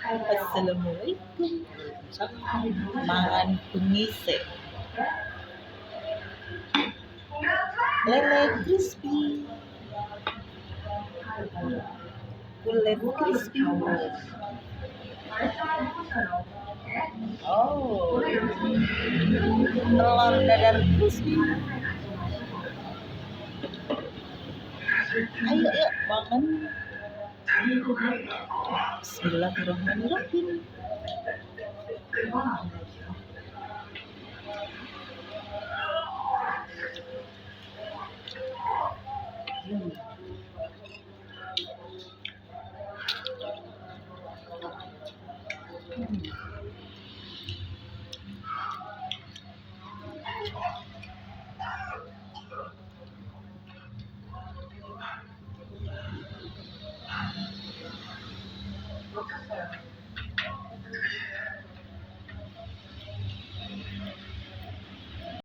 Assalamualaikum. Mangan pengise. Lele crispy. Kulit crispy. Oh. Telur dadar crispy. Ayo yuk makan. Bismillahirrahmanirrahim.